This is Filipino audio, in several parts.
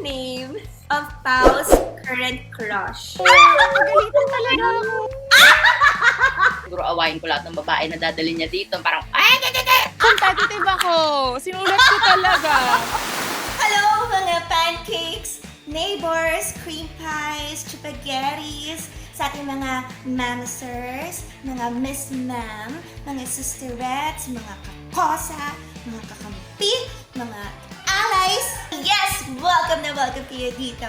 the name of Pao's current crush? Pagalitan talaga ako. Siguro awayin ko lahat ng babae na dadali niya dito. Parang, Competitive ako. Sinulat ko talaga. Hello mga pancakes, neighbors, cream pies, spaghettis, sa ating mga mamsers, mga miss ma'am, mga sisterettes, mga kakosa, mga kakampi, mga allies. Yes! Welcome na welcome kayo dito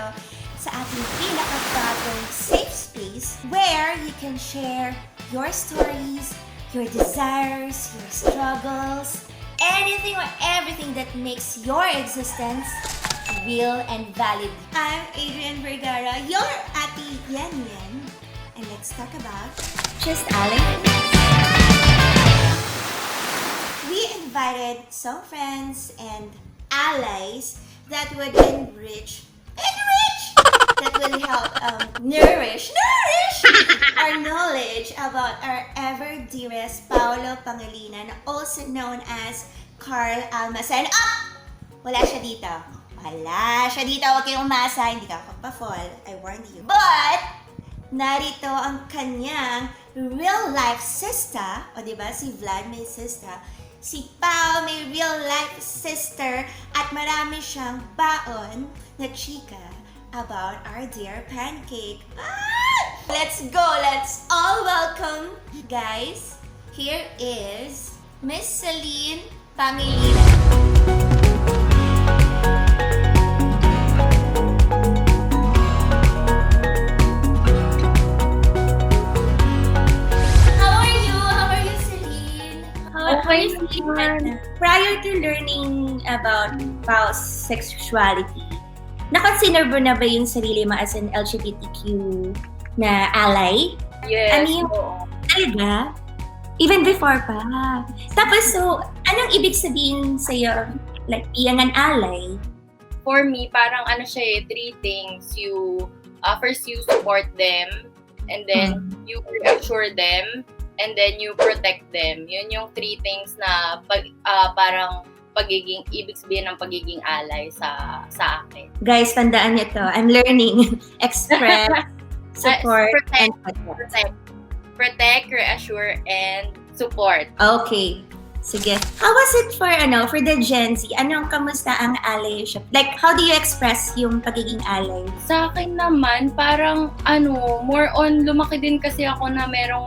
sa ating pinakabagong safe space where you can share your stories, your desires, your struggles, anything or everything that makes your existence real and valid. I'm Adrian Vergara, your Ate Yan Yan, and let's talk about Just Alex. We invited some friends and allies that would enrich that will help nourish our knowledge about our ever dearest Paolo Pangilinan, also known as Carl Almacen. Wala siya dito. Huwag kayong umasa, hindi ka pa-fall. I warned you. But, narito ang kanyang real-life sister. O diba, si Vlad may sister. Si Pao may real-life sister. At marami siyang baon na chika about our dear pancake. Let's go! Let's all welcome, guys. Here is Miss Celine Pangilinan. How are you, Celine? Okay, Celine. Prior to learning about Pao's sexuality, na-consider mo na ba yung sarili mo as an LGBTQ na ally? yes. Ano yung talaga? Even before pa. Tapos, so, anong ibig sabihin sa'yo, like, being an ally? For me, parang ano siya three things. First you support them, and then you reassure them, and then you protect them. Yun yung three things na parang ibig sabihin ng pagiging ally sa akin. Guys, tandaan niyo to. I'm learning. Express, support, and Protect, reassure, and support. Okay. Sige. How was it for the Gen Z? Anong kamusta ang allyship? Like, how do you express yung pagiging ally? Sa akin naman, parang more on lumaki din kasi ako na merong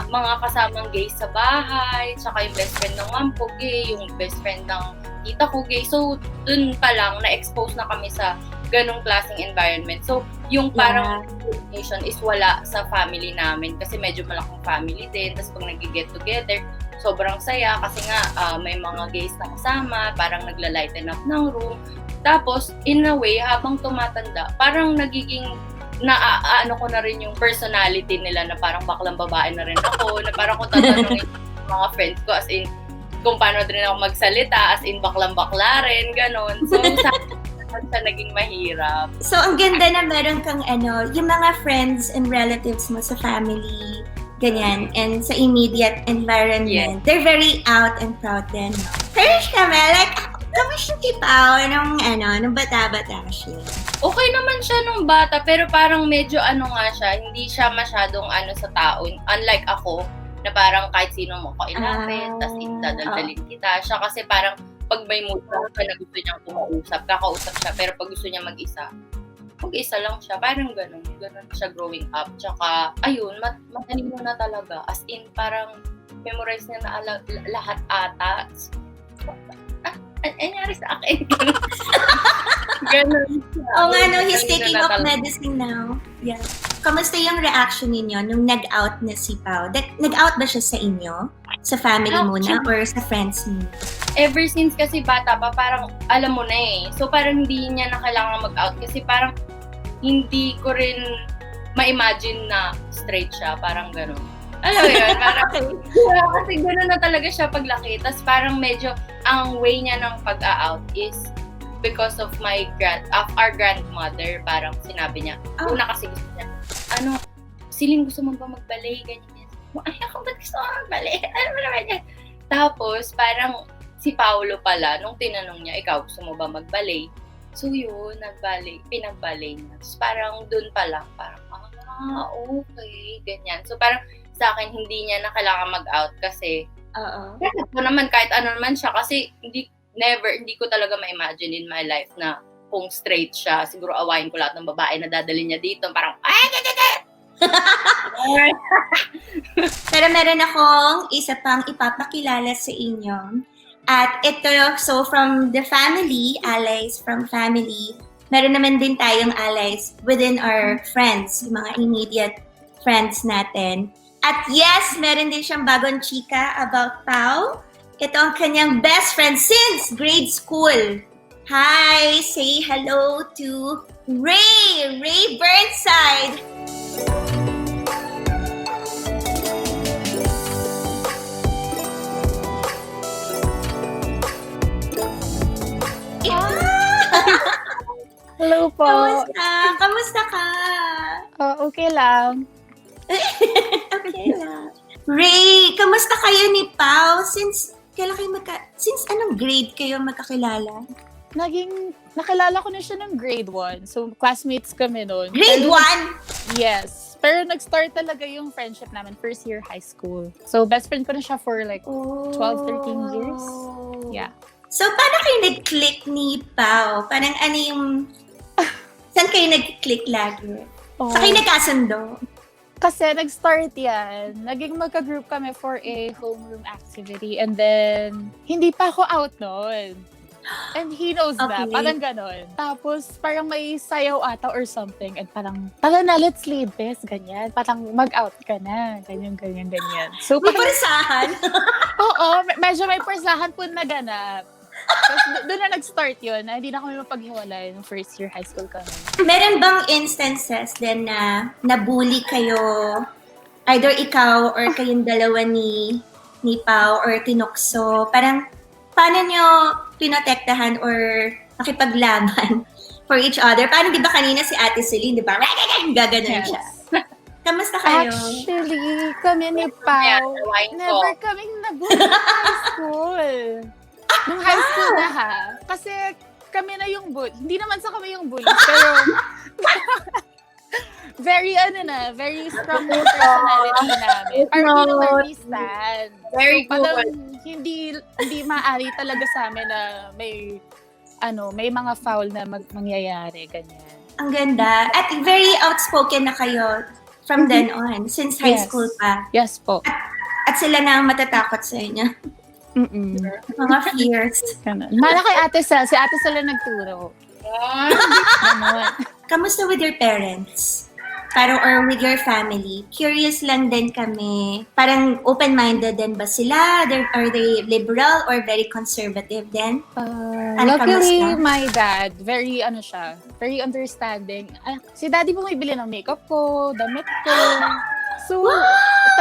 mga kasamang gay sa bahay, tsaka yung best friend ng mom ko gay, yung best friend ng tita ko gay. So, dun pa lang, na-expose na kami sa ganong klaseng environment. So, yung parang discrimination is wala sa family namin kasi medyo malaking family din. Tapos pag nag-get together, sobrang saya kasi nga may mga gays na kasama, parang nagla-lighten up ng room. Tapos, in a way, habang tumatanda, parang nagiging ano ko na rin yung personality nila na parang baklang babae na rin ako, na parang kung tatanungin yung mga friends ko as in kung paano din ako magsalita, as in baklang-bakla rin, ganon. So, sa siya naging mahirap. So, ang ganda na meron kang yung mga friends and relatives mo sa family, ganyan, and sa immediate environment, they're very out and proud din, no? Crush kami, like, kamusta si Pao nung bata-bata siya? Okay naman siya nung bata, pero parang medyo nga siya, hindi siya masyadong sa tao. Unlike ako, na parang kahit sino mo ko ilapit, tas dadaldalin kita. Siya kasi parang pag may mood ka na gusto niyang kakausap siya, pero pag gusto niya mag-isa lang siya. Parang ganun siya growing up. Tsaka, ayun, matanim mo na talaga. As in, parang memorize niya na lahat ata. Anyari sa akin. Ganun siya. Oo nga, no, he's taking up medicine now. Yeah. Kamusta yung reaction ninyo nung nag-out na si Pao? Nag-out ba siya sa inyo? Sa family muna or sa friends mo? Ever since kasi bata pa, parang alam mo na eh. So parang hindi niya na kailangan mag-out kasi parang hindi ko rin ma-imagine na straight siya. Parang gano'n. Alam mo yun? Parang kasi gano'n na talaga siya paglaki. Tapos parang medyo ang way niya ng pag-out is because of our grandmother. Parang sinabi niya, una kasi gusto niya, Celine, gusto mo ba mag-ballet? Ganyan. Ay, ako ba't gusto mo mag-ballet? Ano mo naman yan? Tapos, parang si Paolo pala, nung tinanong niya, ikaw gusto mo ba mag-ballet? So yun, pinagbali niya. Tapos parang dun pa lang, parang, okay, ganyan. So parang sa akin, hindi niya na kailangan mag-out kasi, ko naman kahit ano naman siya kasi hindi ko talaga ma-imagine in my life na kung straight siya, siguro awayin ko lahat ng babae na dadali niya dito. Parang, Pero meron akong isa pang ipapakilala sa inyo. At ito, so from the family, allies from family, meron naman din tayong allies within our friends, yung mga immediate friends natin. At yes, meron din siyang bagong chika about Pao. Ito ang kanyang best friend since grade school. Hi! Say hello to Rae Burnside! Hello po. Kamusta ka? Okay lang. Okay lang. Rae, kamusta kayo ni Pao? Since anong grade kayo magkakilala? Nakilala ko na siya ng grade 1. So, classmates kami noon. Grade 1? Yes. Pero nag-start talaga yung friendship namin first year high school. So, best friend ko na siya for like 12, 13 years. Yeah. So, paano kayo nag-click ni Pao? Parang ano yung... Saan kayo nag-click lagi? Saan kayo nagkasundo? Kasi nag-start yan. Naging magka-group kami for a homeroom activity. And then, hindi pa ako out noon. And he knows na. Parang ganon. Tapos, parang may sayaw ata or something. And parang, tara na, let's lead this. Ganyan. Parang mag-out ka na. Ganyan. So, May pursahan? Oo, medyo may pursahan po naganap. Tapos doon na nag-start yun. Hindi na kami mapaghiwalay nung first year high school kami. Meron bang instances din na nabully kayo, either ikaw or kayong dalawa ni Pao or tinukso? Parang, paano nyo pinotektahan or makipaglaban for each other? Paano, di ba kanina si Ate Celine, di ba? Gaganon siya. Kamusta kayo? Actually, kami ni Pao, never kaming nabully sa high school. Nung high school na ha. Kasi kami na yung bully. Hindi naman sa kami yung bully, pero very strong yung personality namin. Parang yun where we stand. Very so, parang hindi maaari talaga sa amin na may mga foul na mangyayari, ganyan. Ang ganda. At very outspoken na kayo from then on, since high school pa. Yes po. At sila na ang matatakot sa inyo. Mga fears. Mala kay Ate Sel. Si Ate Sel na nagturo. Kamusta with your parents? Parang, or with your family? Curious lang din kami. Parang open-minded din ba sila? Are they liberal or very conservative din? Luckily, my dad, very understanding. Si daddy bumibili ng makeup ko, damit ko. So,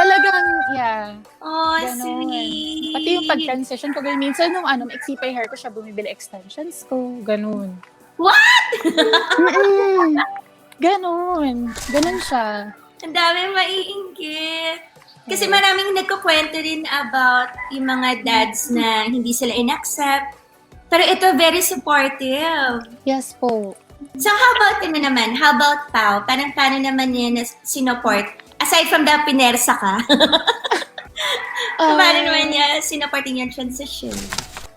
talagang, yeah. Oh, ganon. sweet. Pati yung pag-transition ko, ganyan. Minsan nung maiksi pa yung hair ko, siya bumibili extensions ko. Ganon. What? Ganon siya. Ang dami maiinggit. Kasi maraming nagkukwento rin about yung mga dads na hindi sila in-accept. Pero ito, very supportive. Yes po. So, how about How about Pao? Paano naman niya na sinuport? Aside from the pinersa ka. Paano naman niya sinuporting yung transition?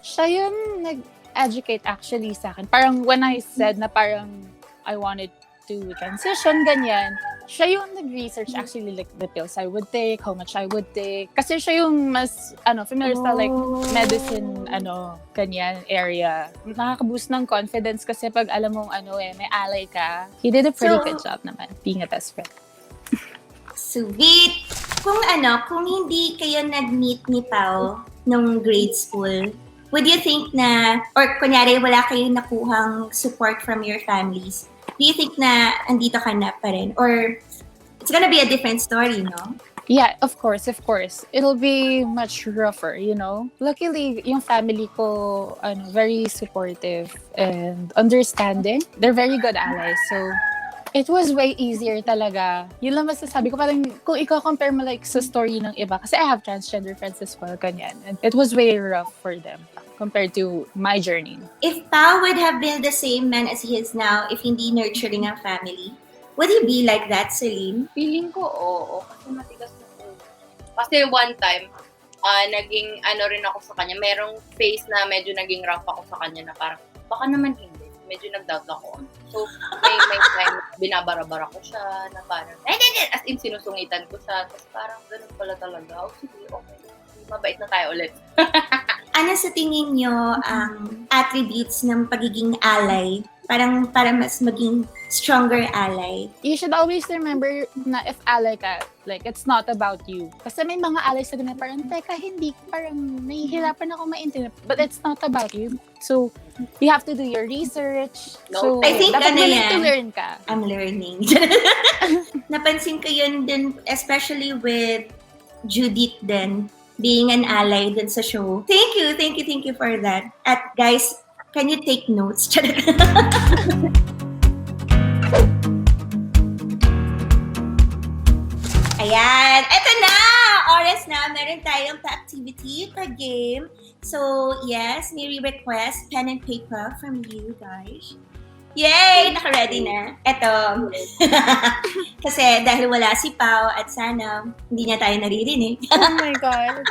Siya yung nag-educate actually sa akin. Parang when I said na parang I wanted to transition, ganyan, siya yung nag-research actually like the pills I would take, how much I would take. Kasi siya yung mas, familiar sa like medicine, ganyan area. Nakaka-boost ng confidence kasi pag alam mong may ally ka. He did a pretty good job naman, being a best friend. Sweet! Kung hindi kayo nag-meet ni Pao nung grade school, would you think na, or kunyari wala kayong nakuhang support from your families, do you think na andito ka na pa rin? Or it's gonna be a different story, no? Yeah, of course. It'll be much rougher, Luckily, yung family ko, very supportive and understanding. They're very good allies. So, It was way easier talaga. Yun lang masasabi ko. Parang kung i-compare mo like sa story ng iba, kasi I have transgender friends as well, ganyan. And it was way rough for them compared to my journey. If Pao would have been the same man as he is now, if hindi nurturing ang family, would he be like that, Celine? Feeling ko, oo. Kasi matigas na po. Kasi one time, naging rin ako sa kanya. Merong phase na medyo naging rough ako sa kanya na parang, baka naman hindi. Medyo nag-doubt ako. So, may time binabara-bara ko siya na parang, as in sinusungitan ko siya. Tapos parang ganun pala talaga. Sige, okay. Mabait na tayo ulit. Ano sa tingin nyo ang attributes ng pagiging ally? Parang para mas maging stronger ally. You should always remember na if ally ka, like, it's not about you. Kasi may mga allies na parang, teka, hindi, parang nahihirapan ako maintindihan. But it's not about you. So, you have to do your research. So, I think dapat willing yan. to learn ka. I'm learning. Napansin ko yun din, especially with Judith din, being an ally din sa show. Thank you for that. At guys, can you take notes? Ayan, eto na! Oras na, meron tayong activity pa game. So, yes, may request pen and paper from you guys. Yay! Naka-ready na. Eto. Kasi dahil wala si Pao at sana hindi niya tayo naririnig. Oh my God.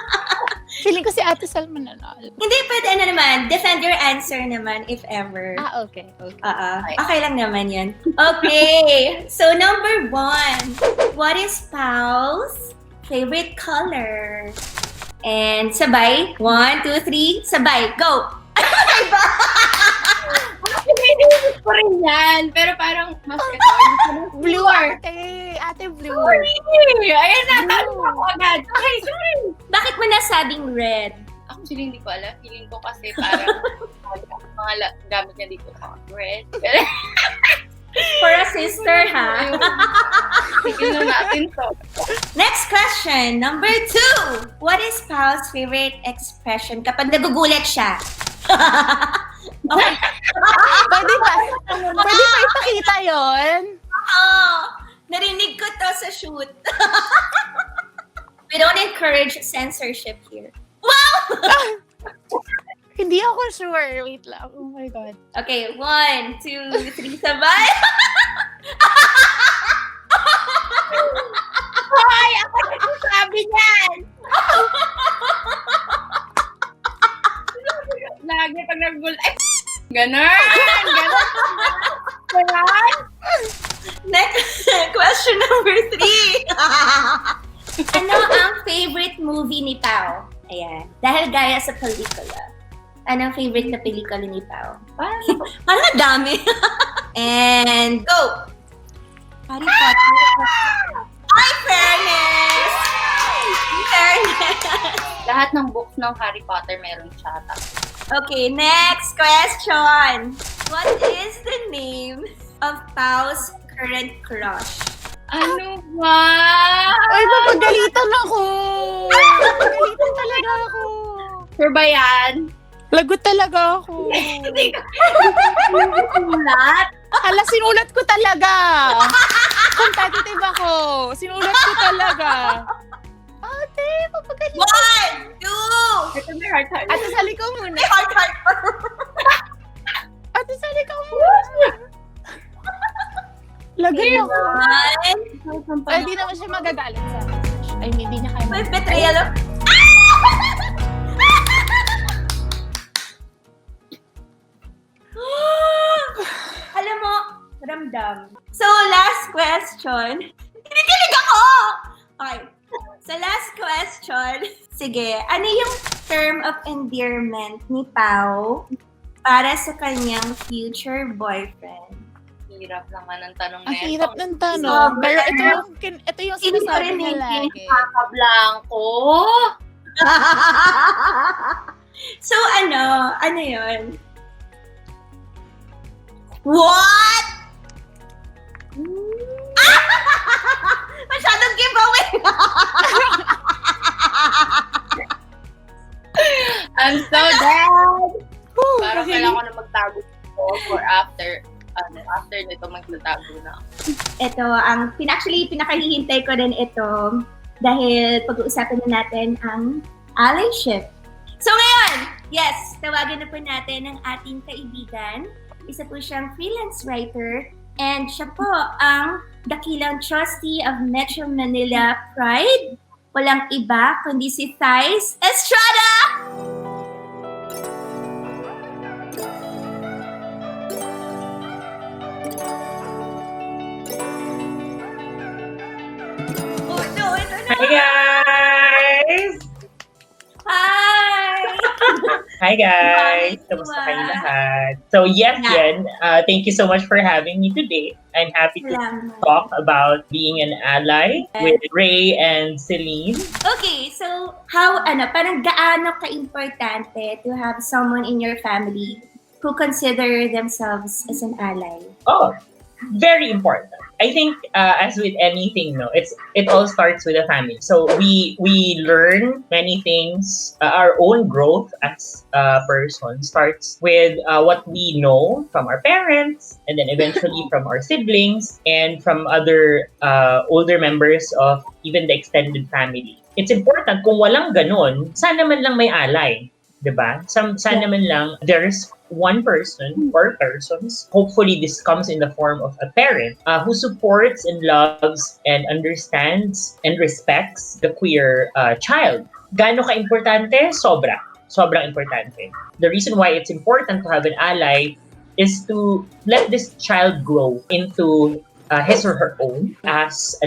Feeling ko si Ate Sal mananalo. Hindi, pwede naman. Defend your answer naman if ever. Okay. Okay lang naman yan. Okay. So, number 1. What is Pao's favorite color? And sabay. 1, 2, 3. Sabay. Go! Pwede ko rin yan. Pero parang mas Blue Ate Blue. Sorry! Ayan na, talo ako agad. Okay, sorry! Bakit mo nasabing red? Ako sila hindi ko alam. Feeling ko kasi parang mga gamit niya dito. Red. For a sister, ha? Sige na natin to. Next question, number 2. What is Pao's favorite expression kapag nagugulat siya? Okay. Pwede ba ipakita yun? Narinig ko to sa shoot. We don't encourage censorship here. Wow! Hindi ako sure. Wait lang. Oh my God. Okay, 1, 2, 3, sabay. Hoy! Ako nagsasabi niyan! Lagi pag nagugulat. Ay! Ganon! Next, question number 3. Ano ang favorite movie ni Pao? Ayan. Dahil gaya sa pelikula. Anong favorite na pelikula ni Pao? Parang dami. And go! Harry Potter. Ay, fairness! Lahat ng books ng Harry Potter meron siya. Okay, next question. What is the name of Pao's current crush? Ano ba? Ay, papagalitan ako! Papagalitan talaga ako! Sure ba yan? Lagot talaga ako. Hindi ko Sulat? Hala, sinulat ko talaga. Competitive ako. Sinulat ko talaga. Ate, papagalitan. 1, 2. Ito may heart. Ate, sali ko muna. Heart. Ate, sali ko muna. Lagot ako. 1. Ay, di naman siya magagalit sa akin. Ay, hindi niya kaya. May betrayal of... Alam mo, ramdam. So, last question. Kinikilig ako! Okay. So, last question. Sige, ano yung term of endearment ni Pao para sa kanyang future boyfriend? Hirap naman ang tanong na Ang yan. hirap ng tanong. Sobra. Pero ito yung sinasabi niya lagi. Kakablanko! So, ano yun? What? Masyadong giveaway. I'm so dead! Parang kailangan ko na magtago ko for after after nito magtatago na. Ito, pinakahihintay ko rin ito dahil pag-uusapan na natin ang allyship. So ngayon, yes, tawagan na po natin ang ating kaibigan. Isa po siyang freelance writer and siya po ang dakilang trustee of Metro Manila Pride. Walang iba kundi si Thysz Estrada! Oh no, ito na! Hi guys! Hi! Hi guys! Kamusta kayo lahat? So yes, Yen, thank you so much for having me today. I'm happy to talk about being an ally with Rae and Celine. Okay, so parang gaano ka-importante to have someone in your family who consider themselves as an ally? Oh, very important. I think as with anything, it all starts with a family. So we learn many things. Our own growth as a person starts with what we know from our parents, and then eventually from our siblings and from other older members of even the extended family. It's important kung walang ganon, sana man lang may ally. Diba? Sana man lang there's one person or persons, hopefully this comes in the form of a parent who supports and loves and understands and respects the queer child. Gaano ka-importante? Sobrang importante. The reason why it's important to have an ally is to let this child grow into his or her own as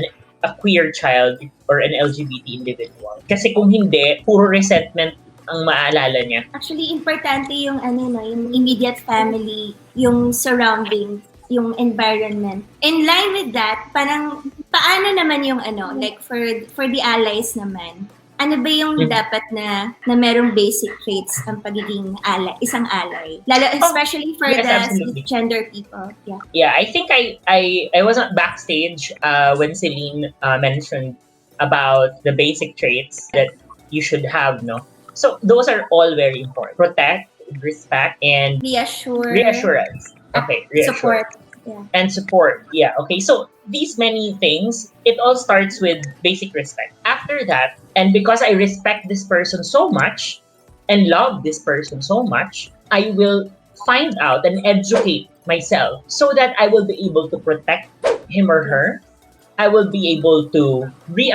a queer child or an LGBT individual. Kasi kung hindi, puro resentment ang maalala niya. Actually, importante yung yung immediate family, yung surroundings, yung environment. In line with that, parang paano naman yung like for the allies naman, ano ba yung dapat na merong basic traits ang pagiging isang ally? Lalo especially for the cisgender people. Yeah. Yeah, I think I was not backstage when Celine mentioned about the basic traits that you should have, no? So those are all very important. Protect, respect, and reassurance. Okay, Support. Yeah. And support. Yeah, okay. So these many things, it all starts with basic respect. After that, and because I respect this person so much and love this person so much, I will find out and educate myself so that I will be able to protect him or her. I will be able to be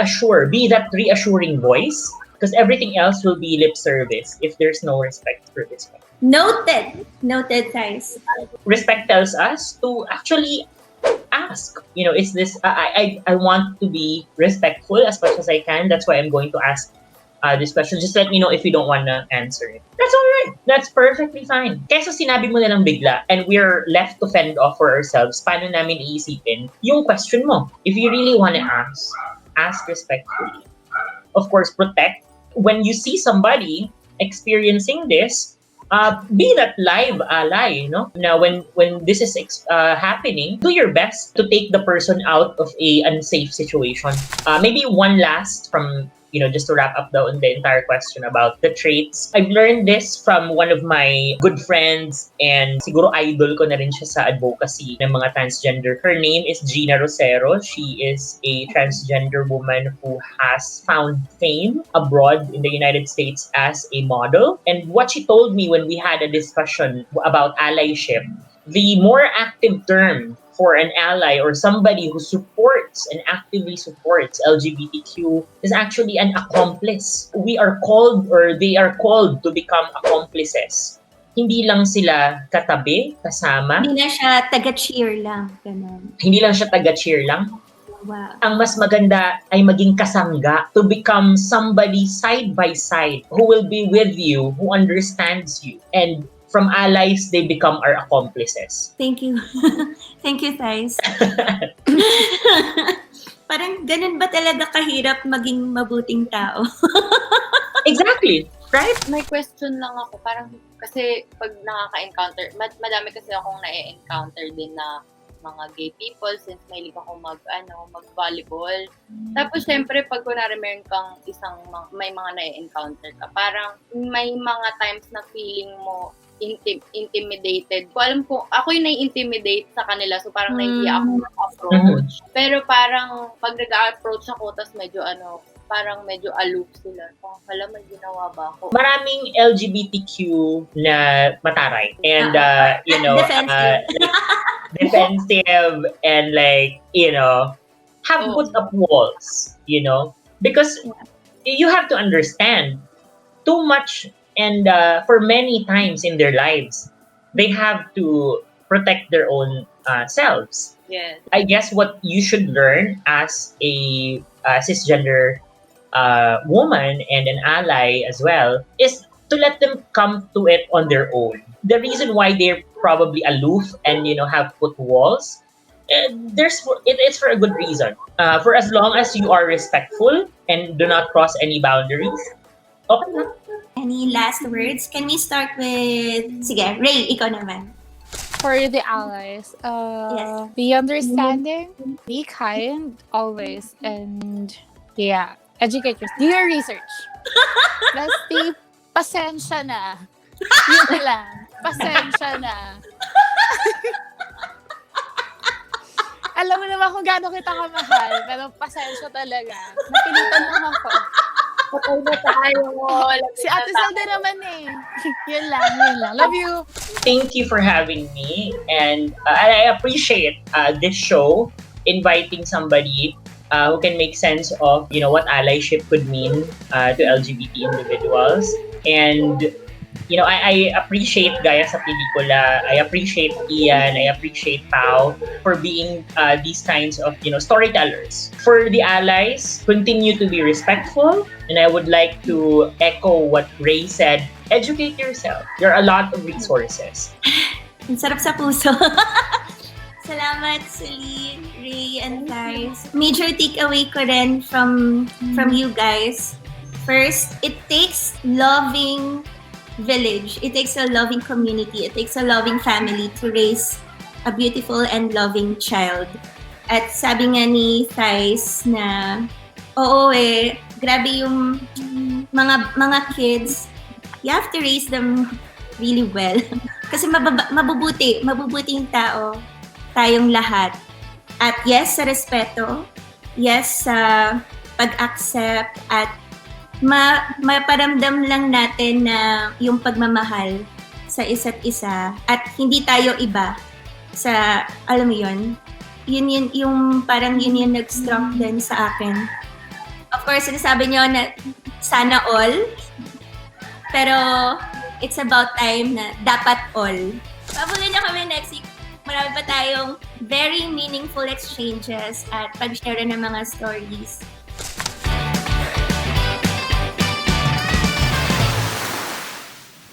that reassuring voice. Because everything else will be lip service if there's no respect for this one. Noted, Thysz. Respect tells us to actually ask. Is this? I want to be respectful as much as I can. That's why I'm going to ask this question. Just let me know if you don't want to answer it. That's all right. That's perfectly fine. Kesa sinabi mo na lang bigla and we're left to fend off for ourselves, paano namin iisipin yung question mo? If you really want to ask respectfully. Of course, protect. When you see somebody experiencing this, be that live ally, Now, when this is happening, do your best to take the person out of a unsafe situation. Maybe one last from just to wrap up the entire question about the traits. I've learned this from one of my good friends and siguro idol ko na rin siya sa advocacy ng mga transgender. Her name is Gina Rosero. She is a transgender woman who has found fame abroad in the United States as a model. And what she told me when we had a discussion about allyship, the more active term for an ally or somebody who supports and actively supports LGBTQ is actually an accomplice. We are called or they are called to become accomplices. Hindi lang sila katabi, kasama. Hindi na siya taga-cheer lang. Ganun. Hindi lang siya taga-cheer lang. Wow. Ang mas maganda ay maging kasangga to become somebody side by side who will be with you, who understands you. And from allies, they become our accomplices. Thank you. Thank you, Thysz. Parang ganun ba talaga kahirap maging mabuting tao? Exactly. Right? May question lang ako. Parang kasi pag nakaka-encounter, madami kasi akong na-encounter din na mga gay people since mahilig ako mag-volleyball. Tapos syempre pag kunwari meron kang may mga na-encounter ka, parang may mga times na feeling mo intimidated. Ko alam ko, ako yung nai-intimidate sa kanila, so parang nahihiya ako approach. Pero parang pag nag-approach ako, tas medyo parang medyo aloof sila. Parang, hala, may ginawa ba ako? Maraming LGBTQ na mataray. And, defensive and have put up walls, because you have to understand too much and for many times in their lives, they have to protect their own selves. Yes. I guess what you should learn as a cisgender woman and an ally as well is to let them come to it on their own. The reason why they're probably aloof and have put walls, it's for a good reason. For as long as you are respectful and do not cross any boundaries, okay na. Any last words? Can we start with... Sige, Rae, ikaw naman. For the allies, Yes. be understanding, be kind always, and educate yourself. Do your research. Let's be pasensya na. Yun lang. Pasensya na. Alam mo naman kung gaano kita kamahal, pero pasensya talaga. Napilitan lang ako. Patay na tayo. Si Ate Zelda naman eh. Yun lang. Love you. Thank you for having me, and I appreciate this show, inviting somebody who can make sense of what allyship could mean to LGBT individuals. And I appreciate Gaya sa pelikula. I appreciate Ian. I appreciate Pao for being these kinds of storytellers. For the allies, continue to be respectful, and I would like to echo what Rae said. Educate yourself. There are a lot of resources. Ang sarap sa puso. Salamat, Celine, Rae, and Thysz. Major takeaway ko rin from you guys. First, it takes loving village. It takes a loving community. It takes a loving family to raise a beautiful and loving child. At sabi nga ni Thysz na, grabe yung mga kids, you have to raise them really well. Kasi mabubuting tao tayong lahat. At yes, sa respeto, yes, sa pag-accept, at maparamdam lang natin na yung pagmamahal sa isa't isa, at hindi tayo iba sa, alam mo yun yung parang yun yung nag-struck din sa akin. Of course, sinasabi nyo na sana all, pero it's about time na dapat all. Pabulan nyo kami next week. Marami pa tayong very meaningful exchanges at pag-share ng mga stories.